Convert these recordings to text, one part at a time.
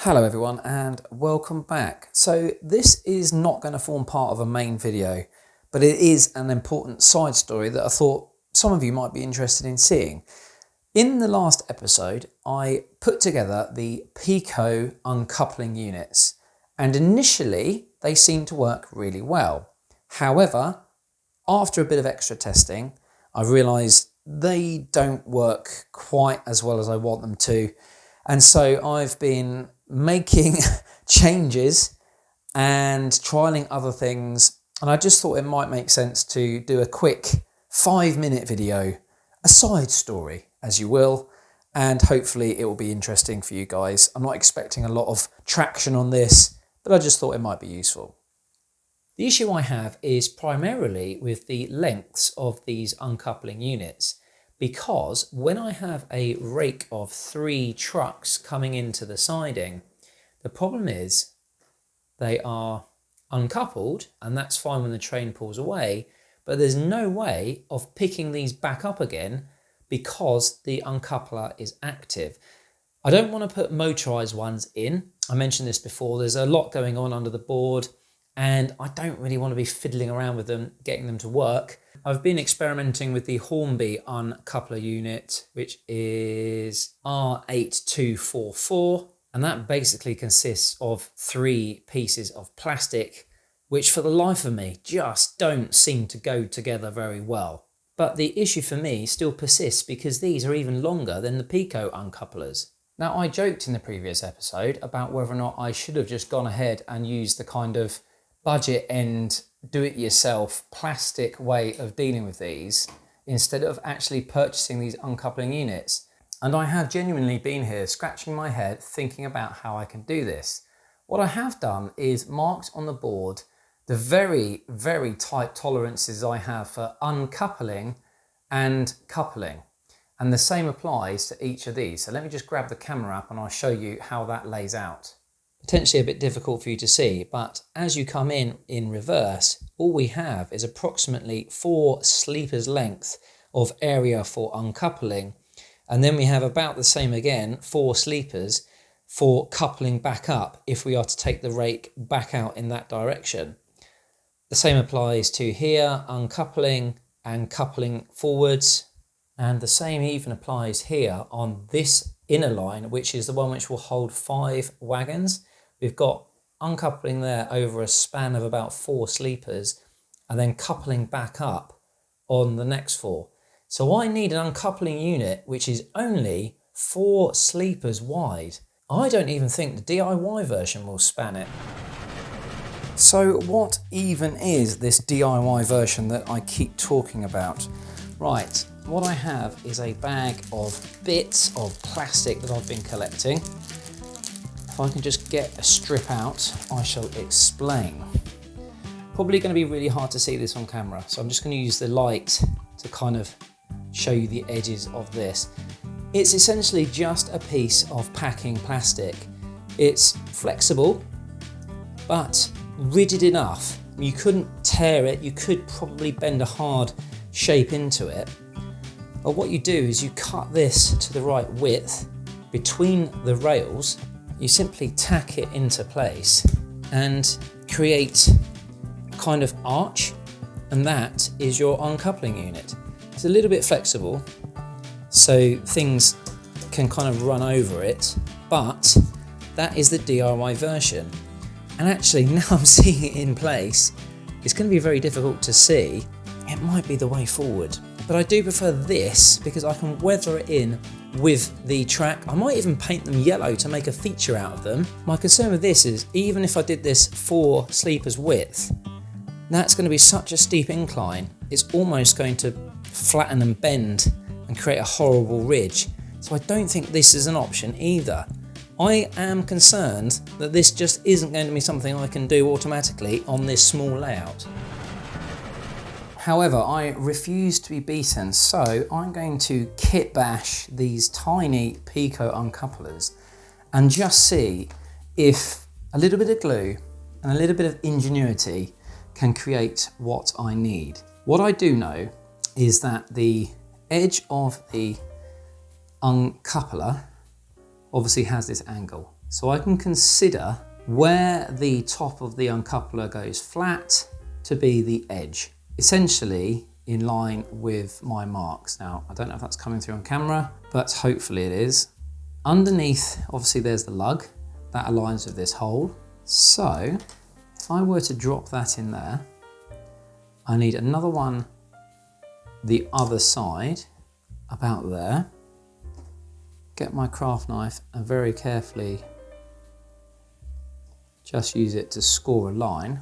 Hello everyone and welcome back. So this is not going to form part of a main video, but it is an important side story that I thought some of you might be interested in seeing. In the last episode, I put together the Peco uncoupling units, and initially they seemed to work really well. However, after a bit of extra testing, I realised they don't work quite as well as I want them to. And so I've been making changes and trialing other things. And I just thought it might make sense to do a quick 5-minute video, a side story, as you will. And hopefully it will be interesting for you guys. I'm not expecting a lot of traction on this, but I just thought it might be useful. The issue I have is primarily with the lengths of these uncoupling units, because when I have a rake of 3 trucks coming into the siding, the problem is they are uncoupled, and that's fine when the train pulls away, but there's no way of picking these back up again because the uncoupler is active. I don't want to put motorized ones in. I mentioned this before, there's a lot going on under the board, and I don't really want to be fiddling around with them, getting them to work. I've been experimenting with the Horby Uncoupler unit, which is R8244, and that basically consists of 3 pieces of plastic, which for the life of me just don't seem to go together very well. But the issue for me still persists because these are even longer than the Peco Uncouplers. Now, I joked in the previous episode about whether or not I should have just gone ahead and used the kind of budget end do-it-yourself plastic way of dealing with these instead of actually purchasing these uncoupling units. And I have genuinely been here scratching my head thinking about how I can do this. What I have done is marked on the board the very, very tight tolerances I have for uncoupling and coupling. And the same applies to each of these. So let me just grab the camera up and I'll show you how that lays out. Potentially a bit difficult for you to see, but as you come in reverse, all we have is approximately 4 sleepers length of area for uncoupling. And then we have about the same again, 4 sleepers for coupling back up if we are to take the rake back out in that direction. The same applies to here, uncoupling and coupling forwards. And the same even applies here on this inner line, which is the one which will hold 5 wagons. We've got uncoupling there over a span of about 4 sleepers and then coupling back up on the next 4. So I need an uncoupling unit which is only 4 sleepers wide. I don't even think the DIY version will span it. So what even is this DIY version that I keep talking about? Right, what I have is a bag of bits of plastic that I've been collecting. If I can just get a strip out, I shall explain. Probably going to be really hard to see this on camera, so I'm just going to use the light to kind of show you the edges of this. It's essentially just a piece of packing plastic. It's flexible, but rigid enough. You couldn't tear it, you could probably bend a hard shape into it. But what you do is you cut this to the right width between the rails, you simply tack it into place and create a kind of arch, and that is your uncoupling unit. It's a little bit flexible, so things can kind of run over it, but that is the DIY version. And actually, now I'm seeing it in place, it's going to be very difficult to see. It might be the way forward, but I do prefer this because I can weather it in with the track. I might even paint them yellow to make a feature out of them. My concern with this is even if I did this 4 sleepers width, that's going to be such a steep incline, it's almost going to flatten and bend and create a horrible ridge. So I don't think this is an option either. I am concerned that this just isn't going to be something I can do automatically on this small layout. However, I refuse to be beaten, so I'm going to kitbash these tiny Peco Uncouplers and just see if a little bit of glue and a little bit of ingenuity can create what I need. What I do know is that the edge of the uncoupler obviously has this angle. So I can consider where the top of the uncoupler goes flat to be the edge, essentially in line with my marks. Now, I don't know if that's coming through on camera, but hopefully it is. Underneath, obviously there's the lug that aligns with this hole. So if I were to drop that in there, I need another one the other side, about there. Get my craft knife and very carefully just use it to score a line.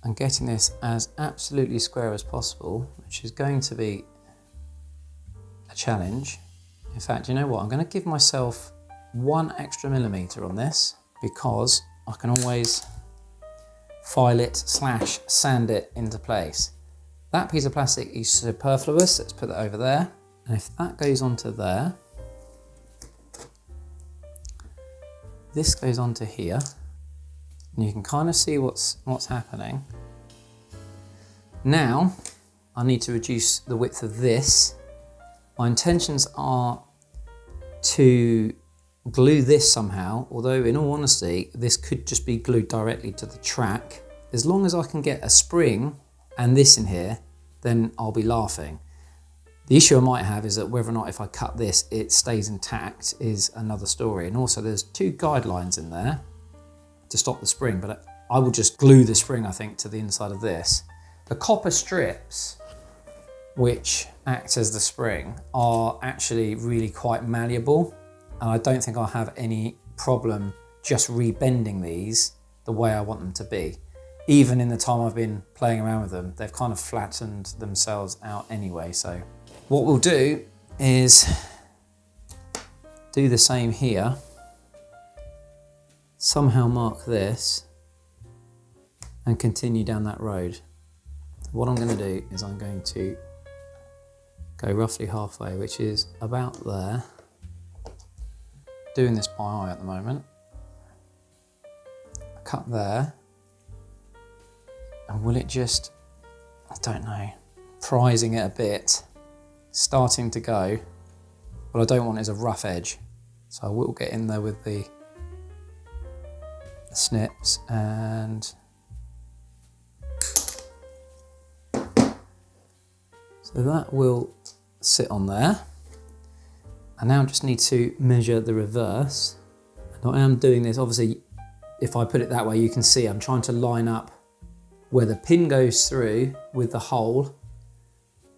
And getting this as absolutely square as possible, which is going to be a challenge. In fact, you know what? I'm going to give myself 1 extra millimeter on this because I can always file it / sand it into place. That piece of plastic is superfluous. Let's put that over there. And if that goes onto there, this goes onto here. And you can kind of see what's happening. Now, I need to reduce the width of this. My intentions are to glue this somehow, although in all honesty, this could just be glued directly to the track. As long as I can get a spring and this in here, then I'll be laughing. The issue I might have is that whether or not if I cut this, it stays intact is another story. And also there's 2 guidelines in there to stop the spring, but I will just glue the spring, I think, to the inside of this. The copper strips, which act as the spring, are actually really quite malleable, and I don't think I'll have any problem just rebending these the way I want them to be. Even in the time I've been playing around with them, they've kind of flattened themselves out anyway. So what we'll do is do the same here. Somehow mark this and continue down that road. What I'm going to do is I'm going to go roughly halfway, which is about there. Doing this by eye at the moment. Cut there. And will it just, I don't know, prizing it a bit, starting to go. What I don't want is a rough edge. So I will get in there with the snips and so that will sit on there. I now just need to measure the reverse. And I am doing this, obviously, if I put it that way, you can see I'm trying to line up where the pin goes through with the hole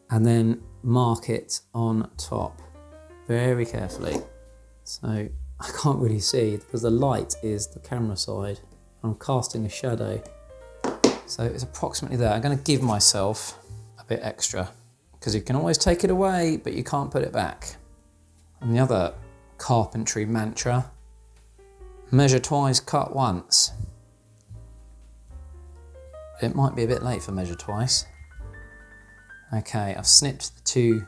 and then mark it on top very carefully. So I can't really see because the light is the camera side. I'm casting a shadow. So it's approximately there. I'm going to give myself a bit extra because you can always take it away, but you can't put it back. And the other carpentry mantra, measure twice, cut once. It might be a bit late for measure twice. Okay, I've snipped the 2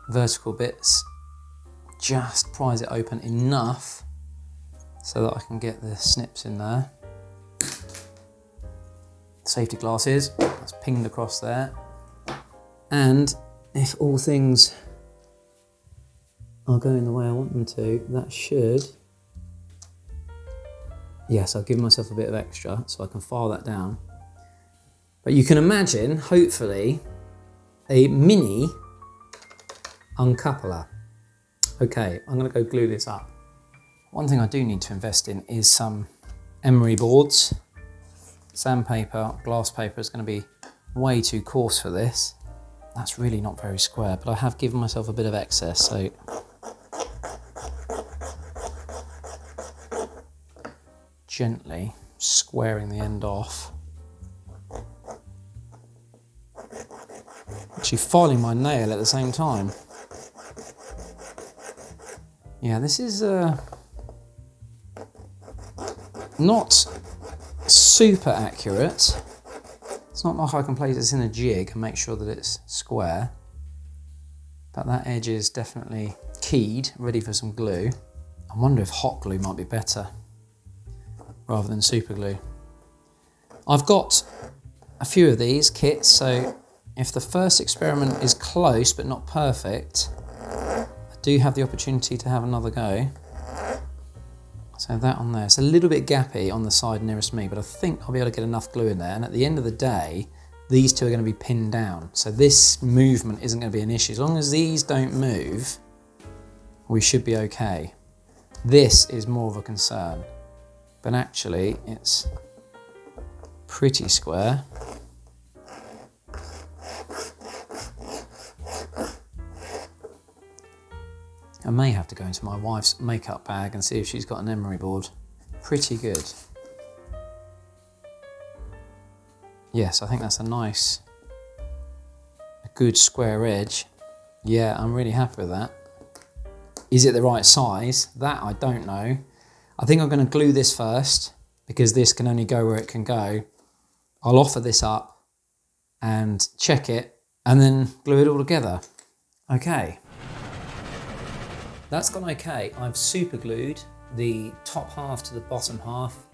vertical bits. Just prise it open enough so that I can get the snips in there. Safety glasses, that's pinged across there. And if all things are going the way I want them to, that should, yes, I'll give myself a bit of extra so I can file that down. But you can imagine, hopefully, a mini uncoupler. Okay, I'm going to go glue this up. One thing I do need to invest in is some emery boards. Sandpaper, glass paper is going to be way too coarse for this. That's really not very square, but I have given myself a bit of excess, so gently squaring the end off. Actually filing my nail at the same time. Yeah, this is not super accurate. It's not like I can place this in a jig and make sure that it's square. But that edge is definitely keyed, ready for some glue. I wonder if hot glue might be better rather than super glue. I've got a few of these kits, so if the first experiment is close but not perfect, I do have the opportunity to have another go. So that on there, it's a little bit gappy on the side nearest me, but I think I'll be able to get enough glue in there. And at the end of the day, these two are going to be pinned down. So this movement isn't going to be an issue. As long as these don't move, we should be okay. This is more of a concern, but actually it's pretty square. I may have to go into my wife's makeup bag and see if she's got an emery board. Pretty good. Yes, I think that's a good square edge. Yeah, I'm really happy with that. Is it the right size? That I don't know. I think I'm going to glue this first because this can only go where it can go. I'll offer this up and check it and then glue it all together. Okay. That's gone okay. I've super glued the top half to the bottom half,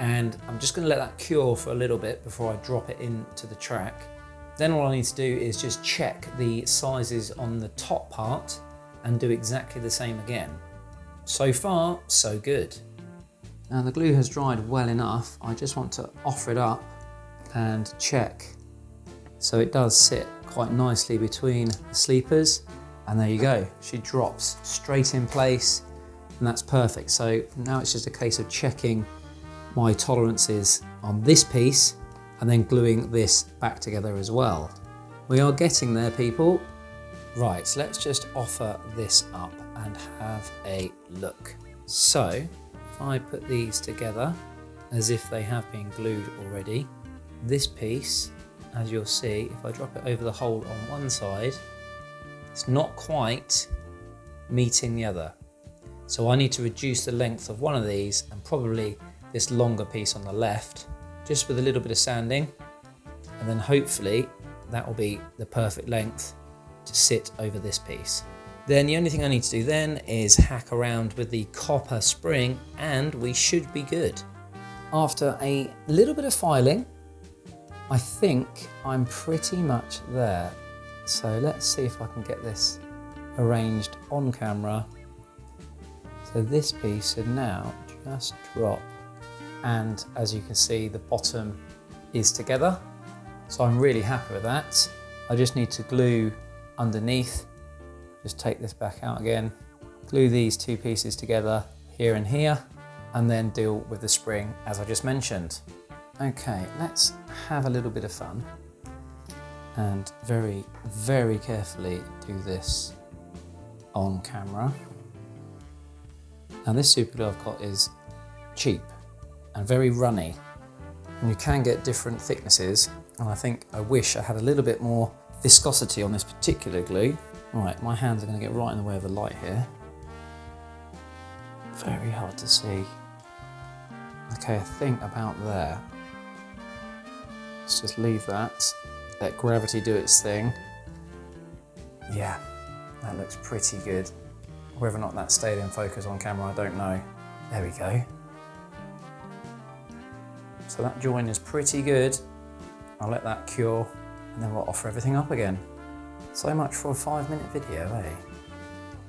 and I'm just going to let that cure for a little bit before I drop it into the track. Then all I need to do is just check the sizes on the top part and do exactly the same again. So far, so good. Now the glue has dried well enough. I just want to offer it up and check. So it does sit quite nicely between the sleepers. And there you go, she drops straight in place, and that's perfect. So now it's just a case of checking my tolerances on this piece and then gluing this back together as well. We are getting there, people. Right, so let's just offer this up and have a look. So if I put these together as if they have been glued already, this piece, as you'll see, if I drop it over the hole on one side, it's not quite meeting the other. So I need to reduce the length of one of these and probably this longer piece on the left, just with a little bit of sanding. And then hopefully that will be the perfect length to sit over this piece. Then the only thing I need to do then is hack around with the copper spring and we should be good. After a little bit of filing, I think I'm pretty much there. So let's see if I can get this arranged on camera. So this piece should now just drop. And as you can see, the bottom is together. So I'm really happy with that. I just need to glue underneath. Just take this back out again. Glue these two pieces together here and here, and then deal with the spring as I just mentioned. Okay, let's have a little bit of fun. And very, very carefully do this on camera. Now this super glue I've got is cheap and very runny, and you can get different thicknesses, and I wish I had a little bit more viscosity on this particular glue. Right, my hands are going to get right in the way of the light here. Very hard to see. Okay, I think about there. Let's just leave that. Let gravity do its thing. Yeah, that looks pretty good. Whether or not that stayed in focus on camera, I don't know. There we go. So that join is pretty good. I'll let that cure and then we'll offer everything up again. So much for a 5-minute video, eh?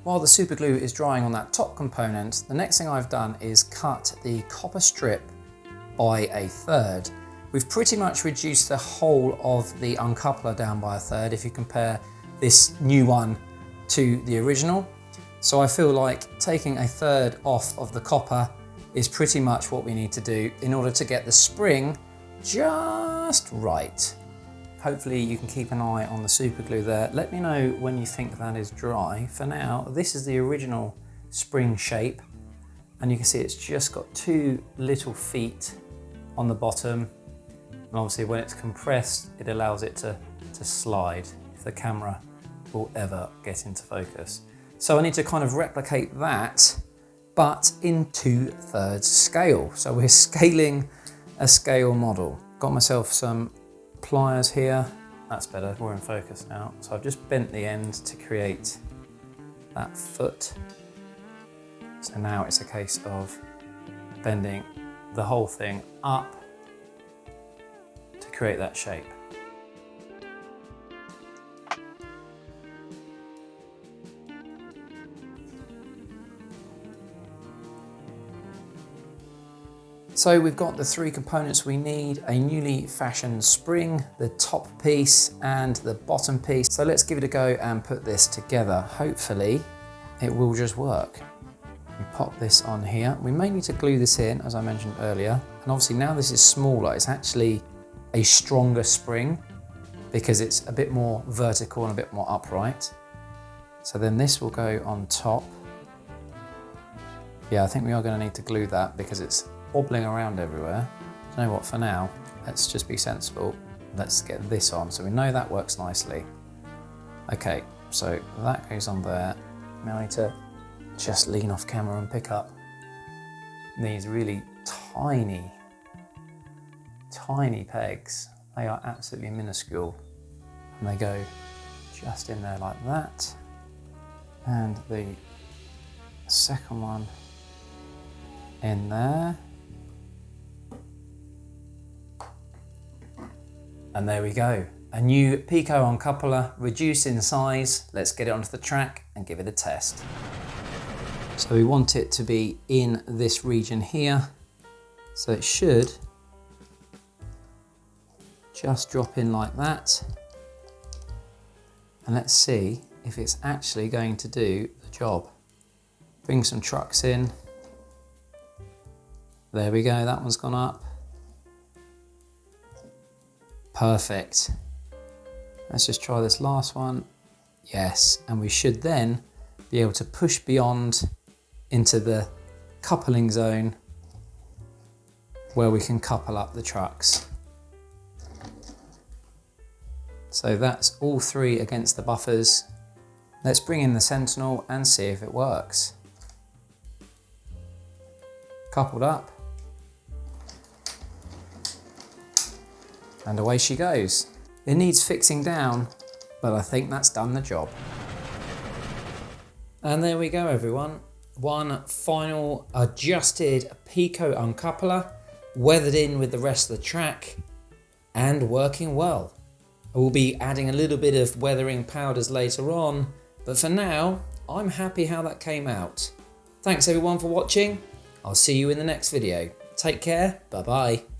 While the super glue is drying on that top component, the next thing I've done is cut the copper strip by a third. We've pretty much reduced the whole of the uncoupler down by a third if you compare this new one to the original. So I feel like taking a third off of the copper is pretty much what we need to do in order to get the spring just right. Hopefully you can keep an eye on the super glue there. Let me know when you think that is dry. For now, this is the original spring shape, and you can see it's just got 2 little feet on the bottom. And obviously when it's compressed, it allows it to slide if the camera will ever get into focus. So I need to kind of replicate that, but in 2/3 scale. So we're scaling a scale model. Got myself some pliers here. That's better, we're in focus now. So I've just bent the end to create that foot. So now it's a case of bending the whole thing up to create that shape. So we've got the 3 components we need: a newly fashioned spring, the top piece and the bottom piece. So let's give it a go and put this together. Hopefully it will just work. We pop this on here. We may need to glue this in, as I mentioned earlier. And obviously now this is smaller, it's actually a stronger spring because it's a bit more vertical and a bit more upright. So then this will go on top. Yeah, I think we are going to need to glue that because it's wobbling around everywhere. You know what, for now, let's just be sensible. Let's get this on, so we know that works nicely. Okay, so that goes on there. Now I need to just lean off camera and pick up these really tiny pegs. They are absolutely minuscule. And they go just in there like that. And the second one in there. And there we go. A new Peco Uncoupler, reduced in size. Let's get it onto the track and give it a test. So we want it to be in this region here. So it should just drop in like that. And let's see if it's actually going to do the job. Bring some trucks in. There we go, that one's gone up. Perfect. Let's just try this last one. Yes, and we should then be able to push beyond into the coupling zone where we can couple up the trucks. So that's all 3 against the buffers. Let's bring in the Sentinel and see if it works. Coupled up. And away she goes. It needs fixing down, but I think that's done the job. And there we go, everyone. One final adjusted Peco Uncoupler, weathered in with the rest of the track and working well. I will be adding a little bit of weathering powders later on, but for now, I'm happy how that came out. Thanks everyone for watching. I'll see you in the next video. Take care, bye bye.